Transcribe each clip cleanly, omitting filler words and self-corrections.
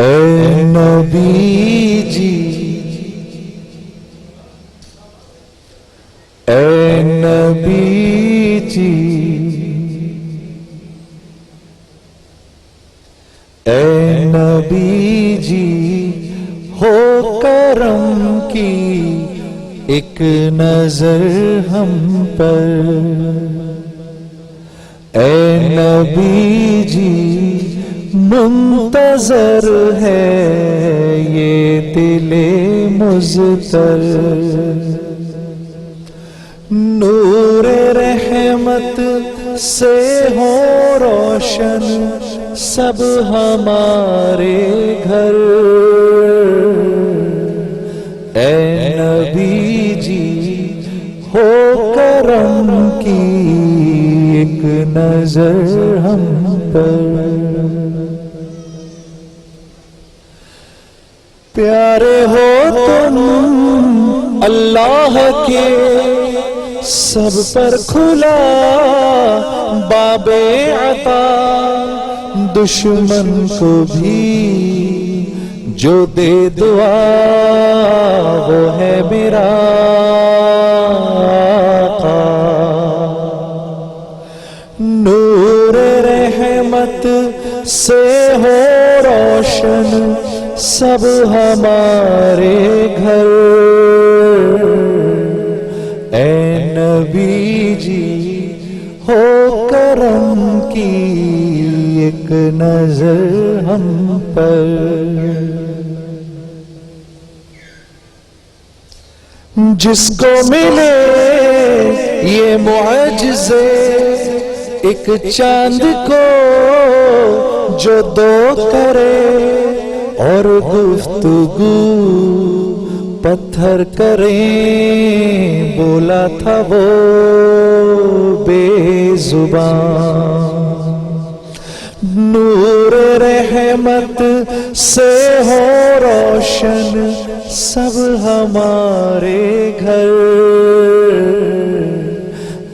اے نبی جی، اے نبی جی، اے نبی جی، ہو کرم کی ایک نظر ہم پر، اے نبی جی، منتظر ہے یہ دل مضطر، نور رحمت سے ہو روشن سب ہمارے گھر، اے نبی جی، ہو کرم کی ایک نظر ہم پر، پیارے ہو تم اللہ کے سب پر کھلا باب عطا، دشمن کو بھی جو دے دعا وہ ہے میرا آقا، نور رحمت سے ہو روشن سب ہمارے گھر، اے نبی جی، ہو کرم کی ایک نظر ہم پر، جس کو ملے یہ معجزے ایک چاند کو جو دو کرے اور گفتگو پتھر کریں، بولا تھا وہ بے زبان، نور رحمت سے ہو روشن سب ہمارے گھر،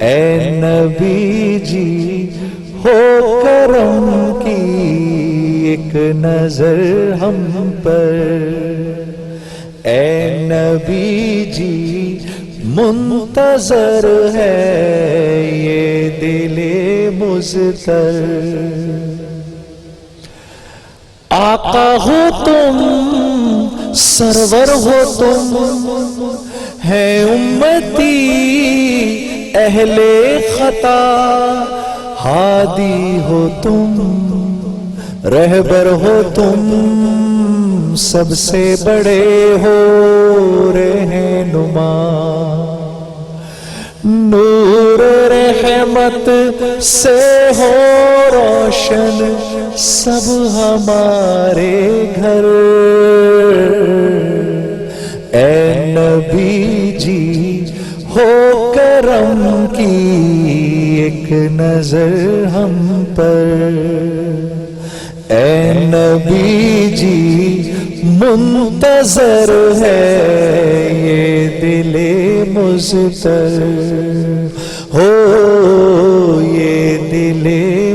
اے نبی جی، ہو کرم کی ایک نظر ہم پر، اے نبی جی، منتظر ہے یہ دل مضطر، آقا ہو تم، سرور ہو تم، ہے امتی اہل خطا، ہادی ہو تم، رہبر ہو تم، سب سے بڑے ہو رہنما، نور رحمت سے ہو روشن سب ہمارے گھر، اے نبی جی، ہو کرم کی ایک نظر ہم پر، اے نبی جی، منتظر ہے یہ دل مضطر، ہو یہ دل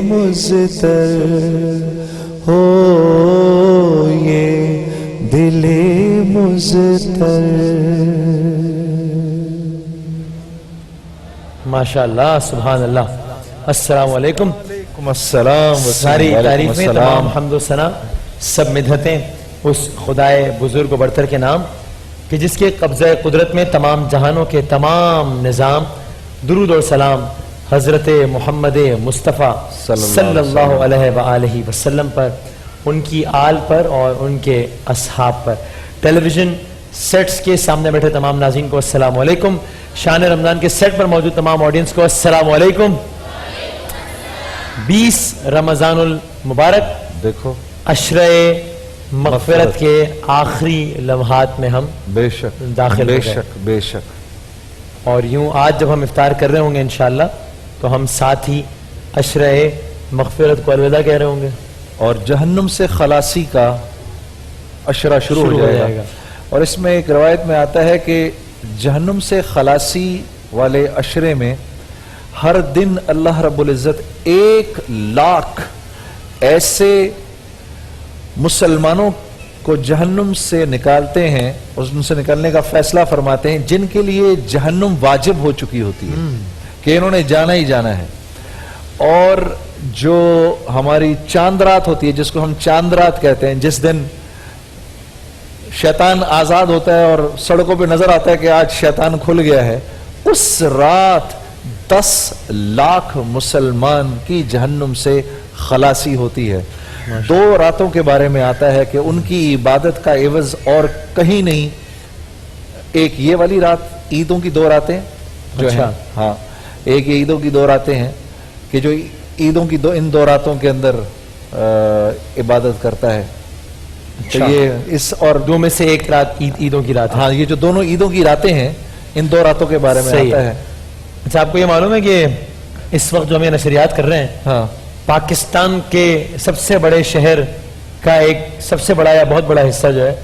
مضطر، ہو یہ دل مضطر۔ ماشاءاللہ، سبحان اللہ، السلام علیکم۔ السلام، ساری تعریفیں، تمام حمد و ثنا، سب مدحتیں اس خدائے بزرگ و برتر کے نام کہ جس کے قبضہ قدرت میں تمام جہانوں کے تمام نظام، درود اور سلام حضرت محمد مصطفیٰ صلی اللہ علیہ وآلہ وسلم پر، ان کی آل پر اور ان کے اصحاب پر۔ ٹیلی ویژن سیٹس کے سامنے بیٹھے تمام ناظرین کو السلام علیکم، شان رمضان کے سیٹ پر موجود تمام آڈینس کو السلام علیکم۔ 20 رمضان المبارک، دیکھو عشرہ مغفرت کے آخری لمحات میں ہم بے شک داخل بے ہو گئے، شک بے شک، اور یوں آج جب ہم افطار کر رہے ہوں گے انشاءاللہ تو ہم ساتھ ہی عشرہ مغفرت کو الوداع کہہ رہے ہوں گے، اور جہنم سے خلاصی کا عشرہ شروع ہو جائے گا۔ اور اس میں ایک روایت میں آتا ہے کہ جہنم سے خلاصی والے عشرے میں ہر دن اللہ رب العزت 1,00,000 ایسے मुसलमानों को जहन्नुम से निकालते हैं, उनसे निकलने का फैसला फरमाते हैं जिनके लिए जहन्नुम वाजिब हो चुकी होती है कि इन्होंने जाना ही जाना है। और जो हमारी चांद रात होती है, जिसको हम चांद रात कहते हैं, जिस दिन शैतान आजाद होता है और सड़कों पे नजर आता है कि आज शैतान खुल गया है, उस रात 10 लाख मुसलमान की जहन्नुम से खलासी होती है। 2 रातों के बारे में आता है कि उनकी इबादत का एवज और कहीं नहीं। एक ये वाली रात, ईदों की 2 रातें जो अच्छा। है, हाँ, एक ये ईदों की 2 रातें हैं कि जो ईदों की इन 2 रातों के अंदर इबादत करता है। अच्छा। तो ये इस और 2 में से एक रात ईदों की रात है। हाँ, ये जो दोनों ईदों की रातें हैं, इन 2 रातों के बारे में सही आता है। है। अच्छा, आपको ये मालूम है कि इस वक्त जो हम ये नशरियात कर रहे हैं, हाँ, पाकिस्तान के सबसे बड़े शहर का एक सबसे बड़ा या बहुत बड़ा हिस्सा जो है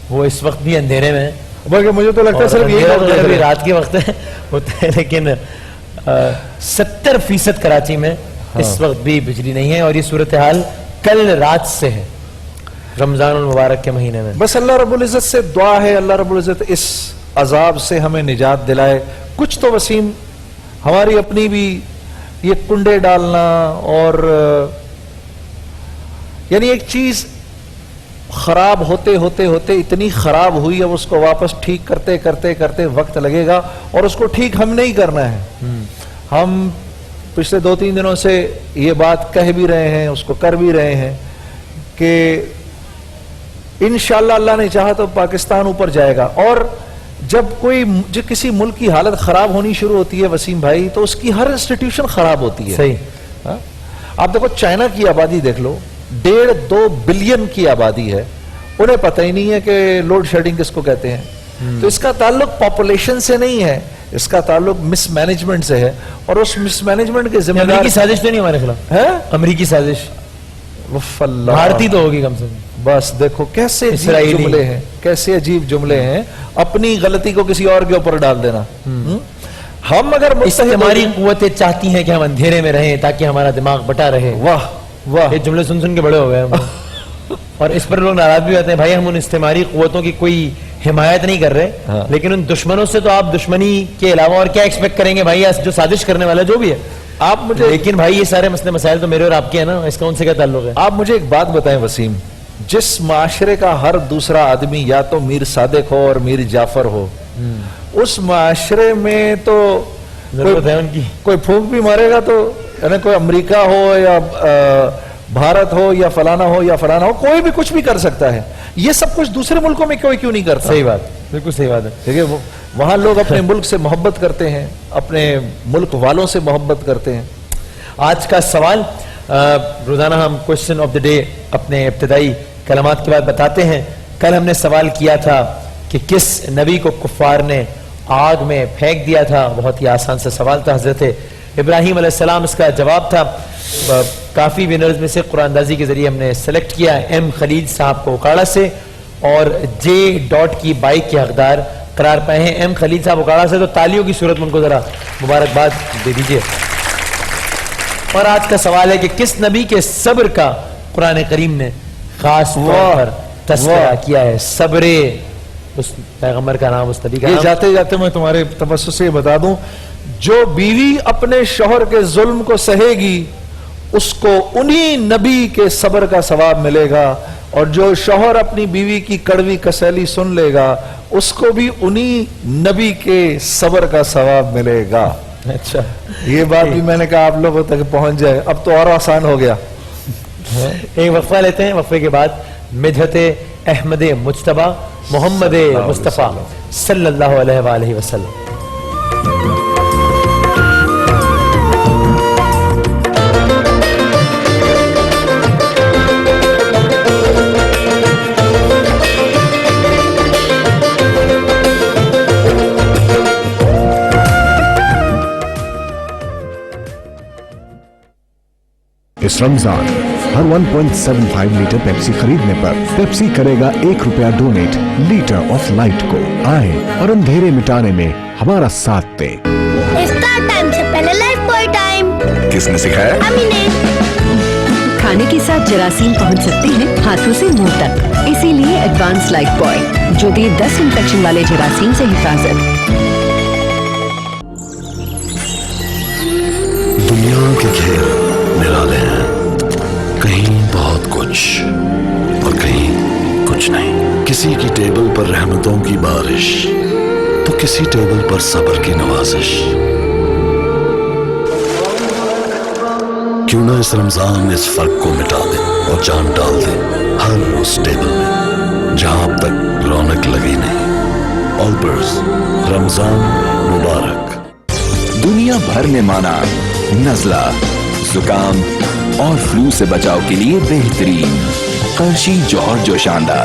वो इस वक्त भी अंधेरे में है। बल्कि मुझे तो लगता है सिर्फ यही अंधेरा लोग तो देख रहे अभी हैं। रात के वक्त है होता है, लेकिन 70% कराची में इस वक्त भी बिजली नहीं है। और ये सूरत हाल कल रात से है, रमजान मुबारक के महीने में। बस अल्लाह रब्बुल इज्जत से दुआ है, अल्लाह रब्बुल इज्जत इस अजाब से हमें निजात दिलाए। कुछ तो वसीम हमारी अपनी भी ये कुंडे डालना और यानी एक चीज खराब होते होते होते इतनी खराब हुई, अब उसको वापस ठीक करते करते करते वक्त लगेगा और उसको ठीक हमने ही करना है। हम पिछले 2-3 दिनों से ये बात कह भी रहे हैं, उसको कर भी रहे हैं कि इंशाअल्लाह अल्लाह ने चाहा तो पाकिस्तान ऊपर जाएगा। और जब किसी मुल्क की हालत खराब होनी शुरू होती है वसीम भाई, तो उसकी हर इंस्टीट्यूशन खराब होती है। सही। हाँ? आप देखो चाइना की आबादी देख लो, 1.5-2 बिलियन की आबादी है, उन्हें पता ही नहीं है कि लोड शेडिंग किसको कहते हैं। तो इसका ताल्लुक पॉपुलेशन से नहीं है, इसका ताल्लुक मिसमैनेजमेंट से है। और उस मिसमैनेजमेंट के जिम्मेदार अमेरिकी साजिश तो नहीं हमारे खिलाफ है, अमेरिकी साजिश, वफ़ल्लाह। भारतीय तो होगी कम से कम। बस देखो कैसे अजीब इसराइली। जुमले हैं, कैसे अजीब जुमले हैं, अपनी गलती को किसी और के ऊपर डाल देना। हम अगर हमारी कुव्वतें चाहती हैं कि हम अंधेरे में रहें ताकि हमारा दिमाग बटा रहे। वाह वाह, ये जुमले सुन सुन के बड़े हो गए हम। और इस पर लोग नाराज भी होते हैं, भाई हम उन इस्तेमारी कुव्वतों की कोई हिमायत नहीं कर रहे। हाँ। लेकिन उन दुश्मनों से तो आप दुश्मनी के अलावा और क्या एक्सपेक्ट करेंगे भाई, या जो साजिश करने वाला जो भी है। आप मुझे लेकिन भाई ये सारे मसले मसाइल तो मेरे और आपके हैं ना, इसका उनसे क्या ताल्लुक है? आप मुझे एक बात बताएं वसीम, जिस माशरे का हर दूसरा आदमी या तो मीर सादिक हो और मीर जाफर हो, उस माशरे में तो जरूरत है उनकी। कोई फूंक भी मारेगा तो यानी कोई अमेरिका हो या भारत हो या फलाना हो, कोई भी कुछ भी कर सकता है। ये सब कुछ दूसरे मुल्कों में क्यों नहीं करता? सही बात, बिल्कुल सही बात है। देखिए वहां लोग अपने मुल्क से मोहब्बत करते हैं, अपने मुल्क वालों से मोहब्बत करते हैं। आज का सवाल, रोजाना हम क्वेश्चन ऑफ द डे अपने इब्तिदाई कलमात के बाद बताते हैं। कल हमने सवाल किया था कि किस नबी को कुफार ने आग में फेंक दिया था। बहुत ही आसान सा सवाल था, हजरत इब्राहिम अलैहिस्सलाम इसका जवाब था। काफी विनर्स में से कुरानदाजी के जरिए हमने सेलेक्ट किया एम खलील साहब को उकाड़ा से, और जे डॉट की बाइक के हकदार करार पाए हैं एम खलील साहब उकाड़ा से। तो तालियों की सूरत में उनको जरा मुबारकबाद दे दीजिए। और आज का सवाल है कि किस नबी के सब्र का कुरान करीम ने खास तौर पर तस्करा किया है? सब्रे, उस पैगंबर का नाम, उस नबी का ये नाम। जाते जाते मैं तुम्हारे तवज्जुह से बता दूं, जो बीवी अपने शौहर के जुल्म को सहेगी उसको उन्हीं नबी के सब्र का सवाब मिलेगा, और जो शौहर अपनी बीवी की कड़वी कसैली सुन लेगा उसको भी उन्हीं नबी के सब्र का सवाब मिलेगा। अच्छा, ये बात भी मैंने कहा आप लोगों तक पहुंच जाए, अब तो और आसान हो गया। एक वक्फा लेते हैं, वक्फे के बाद मिदहत अहमद मुज्तबा मोहम्मद मुस्तफ़ा सल्लल्लाहु अलैहि वसल्लम। इस रमजान हर 1.75 लीटर पेप्सी खरीदने पर पेप्सी करेगा ₹1 डोनेट लीटर ऑफ लाइट को। आए और अंधेरे मिटाने में हमारा साथ दें। इफ्तार टाइम से पहले लाइफ बॉय टाइम। किसने सिखाया? अम्मी ने। खाने के साथ जरासीम पहुंच सकते हैं हाथों से मुंह तक। इसीलिए एडवांस लाइफ बॉय जो दे 10 इन्फेक्शन वाले जरासीम से हिफाजत। दुनिया के खेल निराले हैं, कहीं बहुत कुछ और कहीं कुछ नहीं। किसी की टेबल पर रहमतों की बारिश तो किसी टेबल पर सब्र की नवाजिश। क्यों ना इस रमजान इस फर्क को मिटा दे और जान डाल दे हर उस टेबल में जहां अब तक रौनक लगी नहीं। ऑल्पर्स रमजान मुबारक। दुनिया भर ने माना नज़ला, जुकाम और फ्लू से बचाव के लिए बेहतरीन करशी जौहर जोशांदा।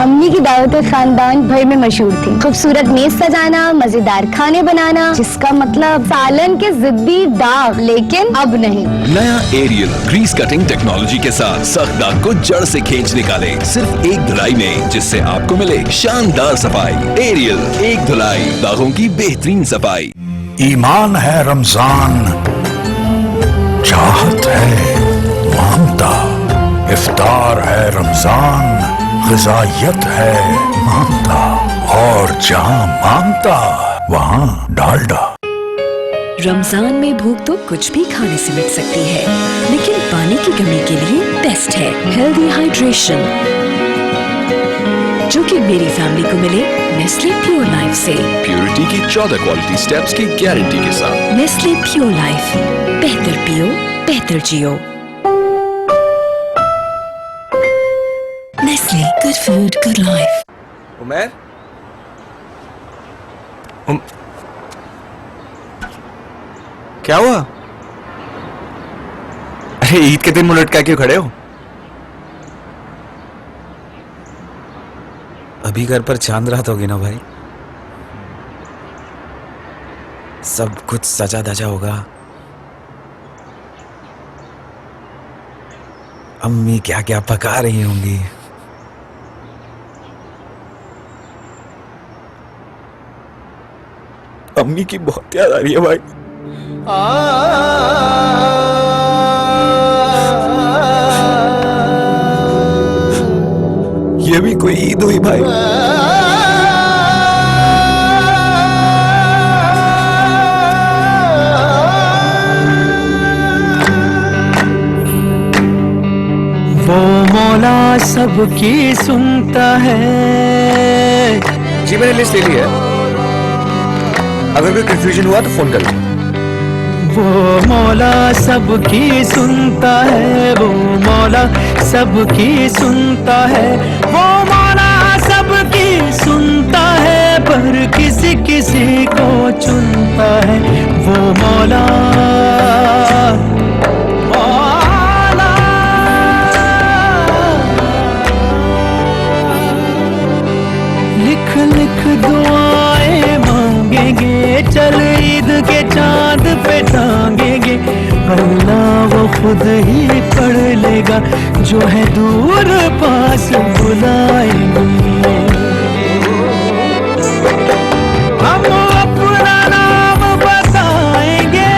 अम्मी की दावतें खानदान भर में मशहूर थी। खूबसूरत मेज सजाना, मजेदार खाने बनाना, जिसका मतलब सालन के जिद्दी दाग, लेकिन अब नहीं। नया एरियल ग्रीस कटिंग टेक्नोलॉजी के साथ सख्त दाग को जड़ से खींच निकाले सिर्फ एक धुलाई में, जिससे आपको मिले शानदार सफाई। एरियल एक धुलाई, दागों की बेहतरीन सफाई। ईमान है रमजान, चाहत है मानता, इफ्तार है रमजान, ग़िज़ायत है मानता, और जहां मानता वहां डालडा। रमजान में भूख तो कुछ भी खाने से मिट सकती है, लेकिन पानी की कमी के लिए बेस्ट है हेल्दी हाइड्रेशन, जो कि मेरी फैमिली को मिले नेस्ले प्योर लाइफ से। प्योरिटी की 14 क्वालिटी स्टेप्स की गारंटी के साथ। नेस्ले प्योर लाइफ, बेहतर पियो बेहतर जियो। Nestle, good food good life. Umar, क्या हुआ? अरे ईद के दिन मुंह लटका क्यों खड़े हो? अभी घर पर चांद रात होगी ना भाई, सब कुछ सजा धजा होगा। अम्मी क्या क्या पका रही होंगी। अम्मी की बहुत याद आ रही है भाई। ये भी कोई ईद हुई भाई। वो मौला सबकी सुनता है। जी मैंने लिस्ट ले ली है, अगर कोई कंफ्यूजन हुआ तो फोन कर लो। वो मौला सबकी सुनता है, वो मौला सबकी सुनता है, वो मौला सबकी सुनता है, पर किसी किसी को चुनता है। वो मौला मौला लिख लिख दुआएं मांगेंगे, चल ईद के चांद पे टांगेंगे। अल्लाह वो खुद ही पढ़ लेगा, जो है दूर पास बुलाएंगे। हम अपना नाम बताएंगे,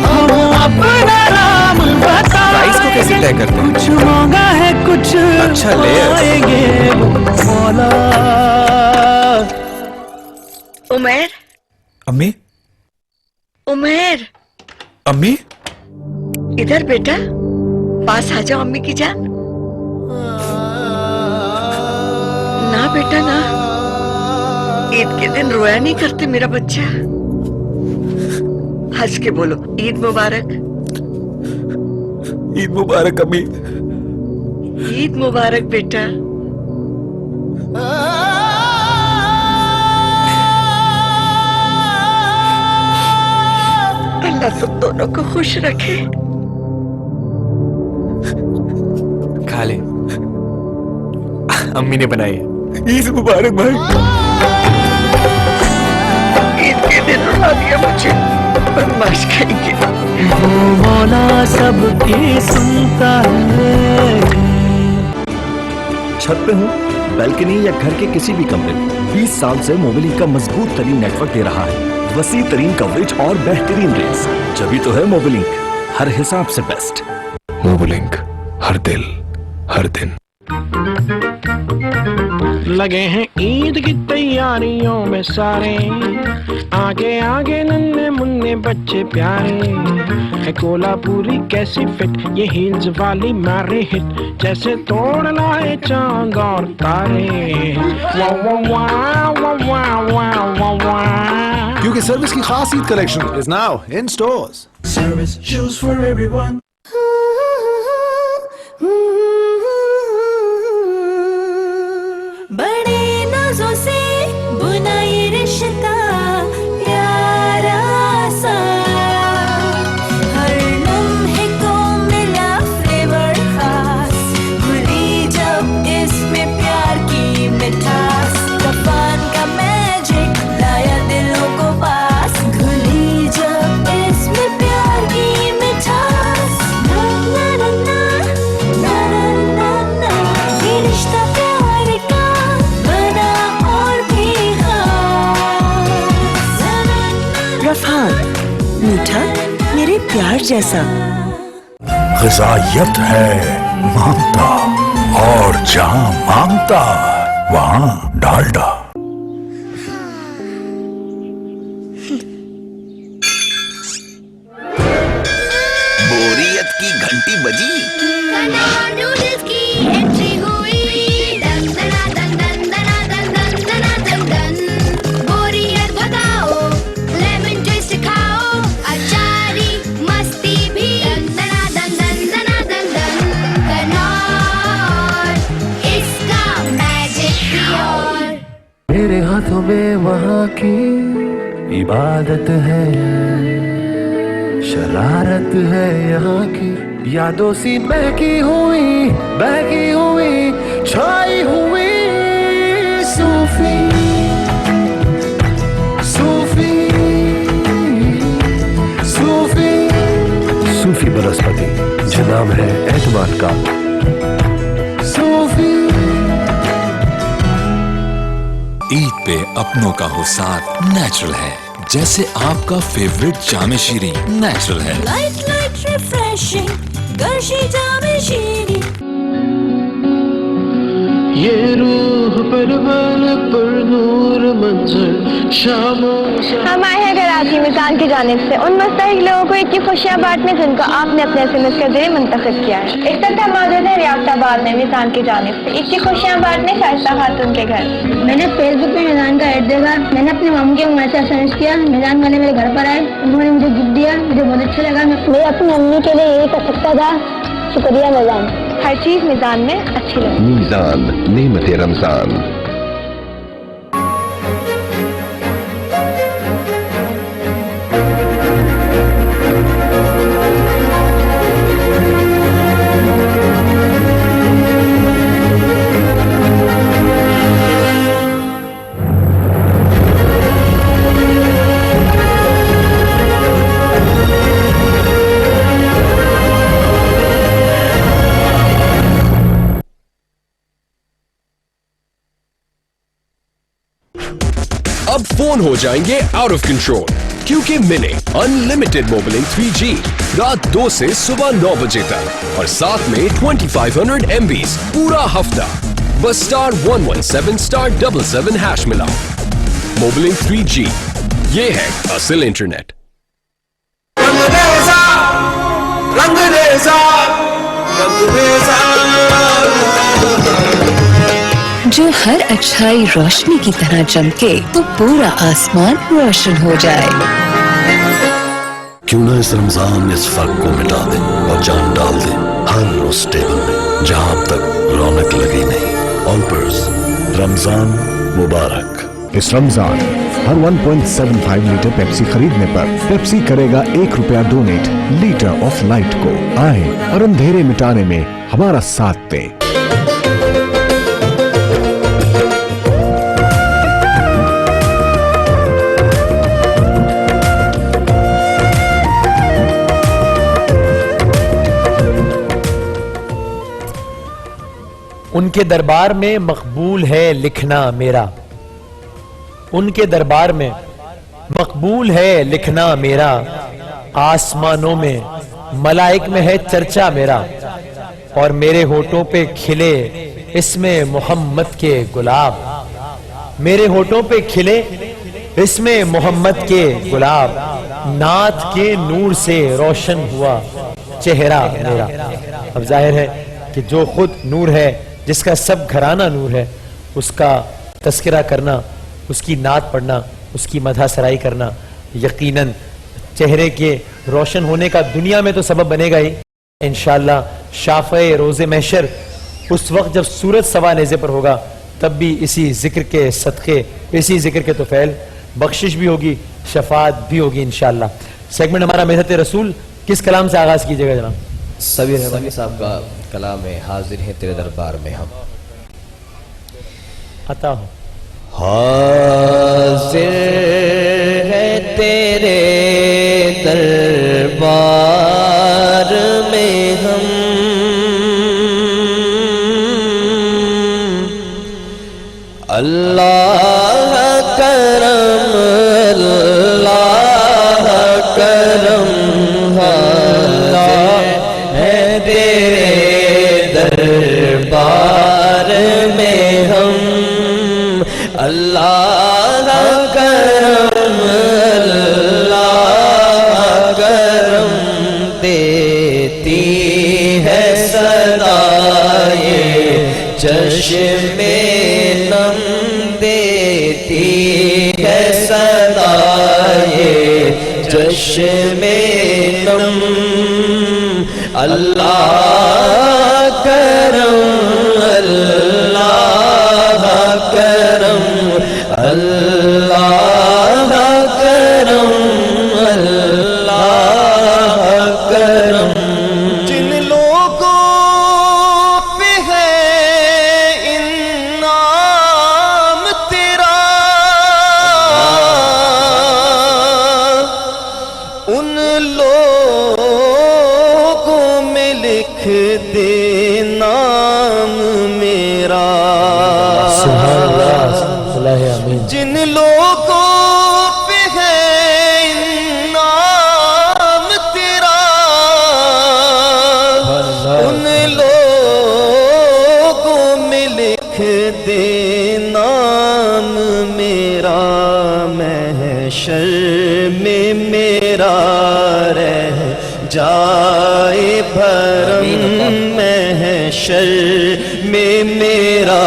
हम अपना नाम बताएंगे। प्राइस को कैसे तय करते हैं? कुछ मांगा है कुछ अच्छा ले पाएंगे। मौला उमेर, अम्मी, उमेर, अम्मी, इधर बेटा, पास आ जाओ अम्मी की जान। ना बेटा ना, ईद के दिन रोया नहीं करते मेरा बच्चा। हंस के बोलो ईद मुबारक। ईद मुबारक अम्मी। ईद मुबारक बेटा। अल्लाह तुम दोनों को खुश रखे। खा ले, अम्मी ने बनाई है। ईद मुबारक भाई। ईद के दिन रुला दिया मुझे, बदमाश कहेंगे। वो मौला सबकी सुनता है। छत पे हूँ, बैल्कनी या घर के किसी भी कमरे में 20 साल से मोबिलिटी का मजबूत तरीन नेटवर्क दे रहा है। वसी तरीन कवरेज और बेहतरीन रेट्स। जभी तो है मोबिलिंक, हर हिसाब से बेस्ट। मोबिलिंक, हर दिल हर दिन। लगे हैं ईद की तैयारियों में सारे, आगे आगे नन्हे मुन्ने बच्चे प्यारे, है कोल्हापुरी कैसी फिट, ये हील्स वाली मारे हिट, जैसे तोड़ लाए चांद और तारे। वाह वाह वाह वाह वाह वाह वाह वाह। क्योंकि सर्विस की खास Eid collection is now in stores. Service shoes for everyone. बड़े नाजों से बुनाई रिश्ता प्यारा सा, हर लम्हे को मिला फ्लेवर खास, घुली जब इसमें प्यार की मिठास, कफान का मैजिक लाया दिलों को पास, घुली जब इसमें प्यार की मिठास। ना ना ना ना ना ना ना, ये रिश्ता प्यार का बना और भी खास। रफान, मीठा मेरे प्यार जैसा। ग़िज़ायत है मांगता, और जहां मांगता वहां डालडा। बोरियत की घंटी बजी। नूडल्स की एंट्री हुई, दन दना दन दन दना दन दन दना दन दन। बोरियत बताओ, लेमन ट्विस्ट खाओ, अचारी मस्ती भी, दन दना दन दन दना दन दन। कनौर, इसका मैजिक भी और। मेरे हाथों में वहाँ की इबादत है, शरारत है यहाँ की, यादों सी बहकी हुई छाई हुई, सूफी सूफी सूफी सूफी बनस्पति जो नाम है एतमाद का। सूफी ईद पे अपनों का हो साथ नेचुरल है, जैसे आपका फेवरेट जामे शीरी नेचुरल है। लाइट लाइट रिफ्रेशिंग गर्शी जामे शीरी। ये रूह पर बल पर नूर मंजर शामों से। हम आए हैं कराची मिजान की जानिब से उन मुस्तहिक लोगों को ईद की खुशियाँ बांटने जिनको आपने अपने SMS के जरिए मुंतखब किया है। इस वक्त हम मौजूद हैं रियासताबाद में मिजान की जानिब से ईद की खुशियाँ बांटने शाइस्ता खातून के घर। मैंने फेसबुक पे मिजान का ऐड देखा, मैंने अपने मामू के मोबाइल से SMS किया, मिजान वाले मेरे घर पर आए, उन्होंने मुझे गिफ्ट दिया, मुझे बहुत अच्छा लगा। मैं अपनी अम्मी के लिए यही कर सकता था। शुक्रिया मिजान। हर चीज मिजान में अच्छी लगी। मीज़ान, नेमत रमजान। अब फोन हो जाएंगे आउट ऑफ कंट्रोल, क्योंकि मिले अनलिमिटेड मोबिलिंक 3G रात 2 से सुबह 9 बजे तक, और साथ में 2500 MBs पूरा हफ्ता। बस *117*777# मिलाओ। मोबिलिंक 3G, ये है असल इंटरनेट। जो हर अच्छाई रोशनी की तरह चमके तो पूरा आसमान रोशन हो जाए। क्यों ना इस रमजान इस फर्क को मिटा दे और जान डाल दे हर उस टेबल में जहां अब तक रौनक लगी नहीं। ऑल्पर्स, रमजान मुबारक। इस रमजान हर 1.75 लीटर पेप्सी खरीदने पर पेप्सी करेगा ₹1 डोनेट लीटर ऑफ लाइट को। आए और अंधेरे मिटाने में हमारा साथ दें। उनके दरबार में मकबूल है लिखना मेरा, उनके दरबार में مقبول ہے لکھنا میرا آسمانوں میں، ملائک میں ہے چرچا میرا، اور میرے ہونٹوں پہ کھلے اسم محمد کے گلاب، میرے ہونٹوں پہ کھلے اسم محمد کے گلاب، نعت کے نور سے روشن ہوا چہرہ میرا۔ اب ظاہر ہے کہ جو خود نور ہے، جس کا سب گھرانہ نور ہے، اس کا تذکرہ کرنا، اس کی نعت پڑھنا، اس کی مدح سرائی کرنا یقیناً چہرے کے روشن ہونے کا دنیا میں تو سبب بنے گا ہی، انشاءاللہ شافع روز محشر اس وقت جب سورج سوا نیزے پر ہوگا تب بھی اسی ذکر کے صدقے، اسی ذکر کے توفیل بخشش بھی ہوگی، شفاعت بھی ہوگی انشاءاللہ۔ سیگمنٹ ہمارا مدحت رسول کس کلام سے آغاز کیجئے گا جناب؟ سبیر رحمانی صاحب کا کلام ہے حاضر ہیں تیرے دربار میں ہم۔ عطا ہو۔ حاضر ہے تیرے دربار میں ہم، اللہ کرم اللہ کرم، حاضر ہے تیرے دربار میں ہم، اللہ کرم اللہ کرم، دیتی ہے صدائے چشم نم، دیتی ہے صدائے چشم نم، اللہ کرم اللہ کرم، اللہ کرم اللہ کرم، جن لوگوں پہ ہے انعام تیرا ان لوگوں میں لکھ دے نام میرا، جن لوگوں پہ ہے انعام تیرا ان لوگوں میں لکھ دے نام میرا، محشر میں میرا رہ جائے بھرم، محشر میں میرا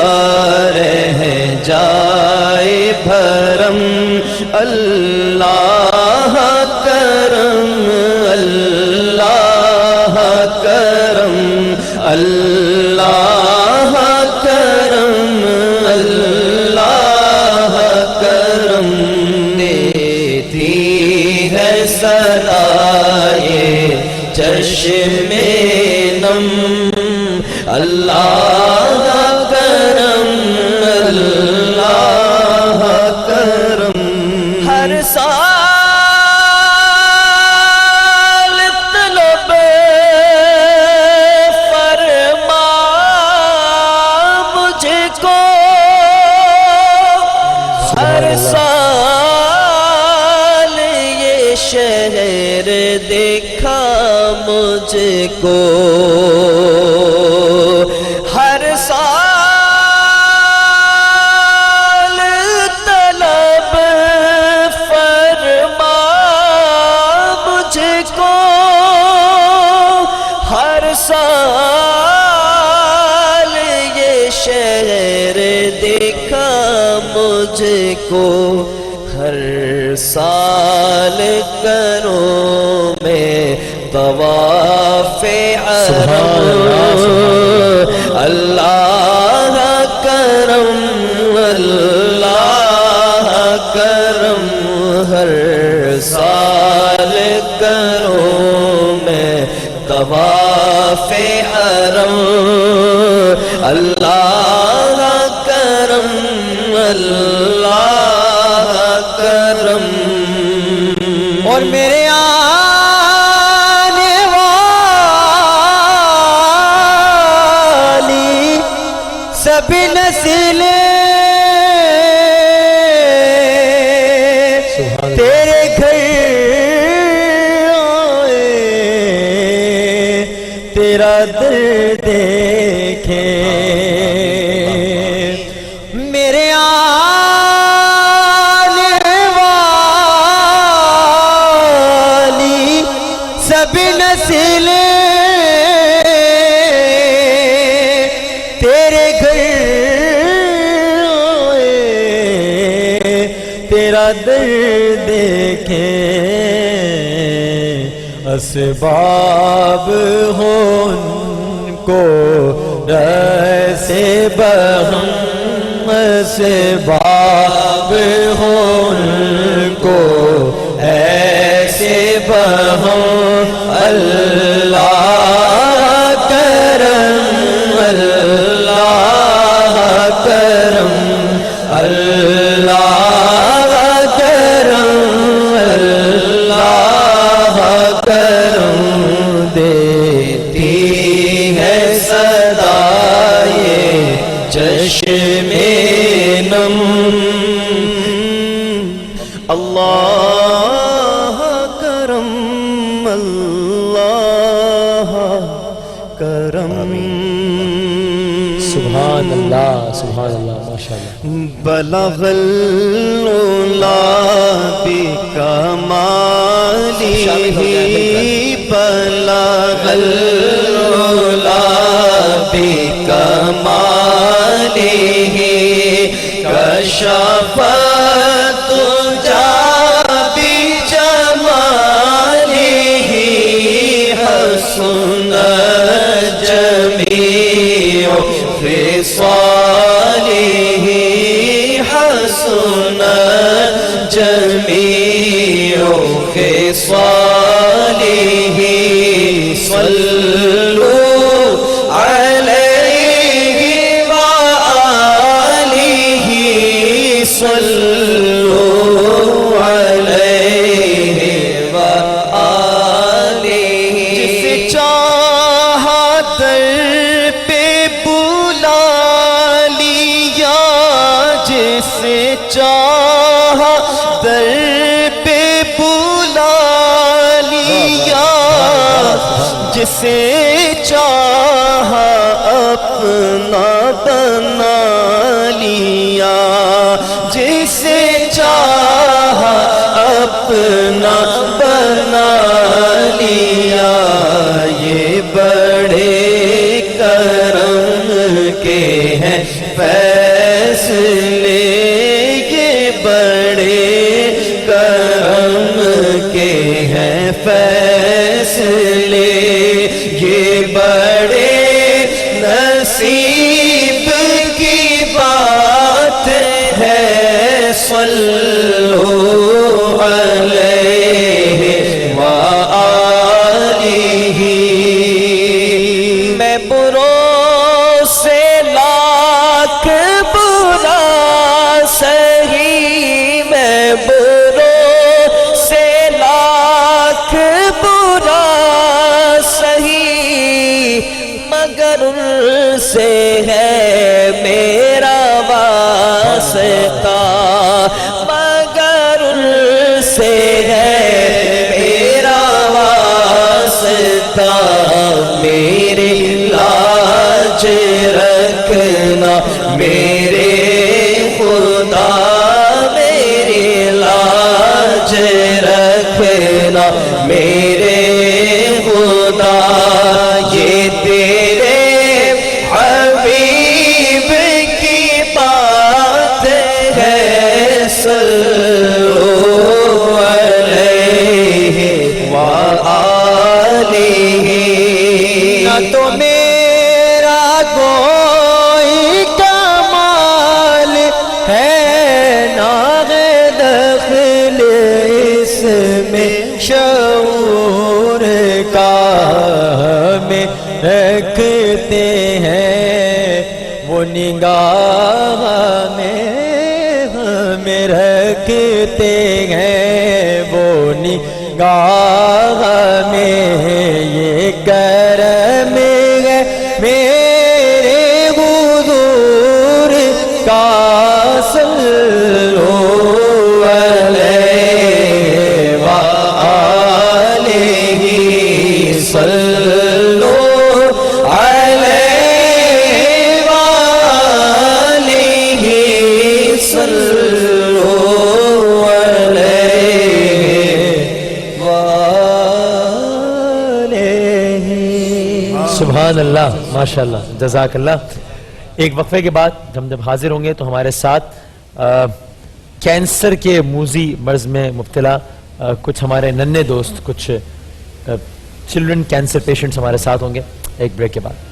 رہ جائے بھرم، اللہ کرم اللہ کرم، اللہ کرم اللہ کرم، دیتی ہے صدائے چشم نم، اللہ کرم اللہ کرم، ہر سال طلب فرما مجھ کو، ہر سال یہ شہر دیکھا مجھ کو، ہر سال طلب فرما مجھ کو، ہر سال یہ شہر دیکھا مجھ کو، ہر سال کروں میں طواف حرم، اللہ کرم اللہ کرم، ہر سال کروں میں طواف حرم، اللہ کرم اللہ کرم، اور میرے سب نسلیں درد دیکھے میرے آنے والی سب نسلیں تیرے گھر تیرا درد دیکھیں اسباب ہو ان کو رسے بہم اسباب ہو ان کو ایسے بہم اللہ کرم اللہ کرم اللہ کرم اللہ کرم دیتی ہے صدا یہ چشم نم اللہ کرم اللہ کرم سبحان اللہ ماشاءاللہ بلغ العلا بکمالہ بلغ العلا بکمالہ کشف الدجی بجمالہ حسن جمیع خصالہ حسن جمیع خصالہ صلوا علیہ وآلہ صلوا علیہ وآلہ جسے چاہا در پہ بلا لیا جسے چاہا در پہ بلا لیا جسے چاہا اپنا بنا لیا جسے چاہا اپنا بنا لیا یہ بڑے کرم کے ہیں فیصلے یہ بڑے کرم کے ہیں فیصلے یہ بڑے نصیب کی بات ہے صلو علیہ وآلہ میں بروں سے لاکھ برا سہی میں بروں سے لاکھ برا سہی مگر ان سے ہے میرا واسطہ مگر ان سے ہے میرا واسطہ میری لاج رکھنا میرے خدا میری لاج رکھنا میرے خدا یہ تیرے حبیب کی بات ہے صلو علیہ وآلہ نہ تو میرا کوئی کمال ہے نہ دخل اس میں شعور کا ہمیں رکھتے ہیں وہ نگاہ میں ہمیں رکھتے ہیں وہ نگاہ میں یہ کرم ہے میرے حضور کا صلو علیہ وآلہ صلو سبحان اللہ ماشاء اللہ جزاک اللہ. ایک وقفے کے بعد ہم جب حاضر ہوں گے تو ہمارے ساتھ کینسر کے موذی مرض میں مبتلا کچھ ہمارے ننھے دوست کچھ چلڈرن کینسر پیشنٹس ہمارے ساتھ ہوں گے ایک بریک کے بعد.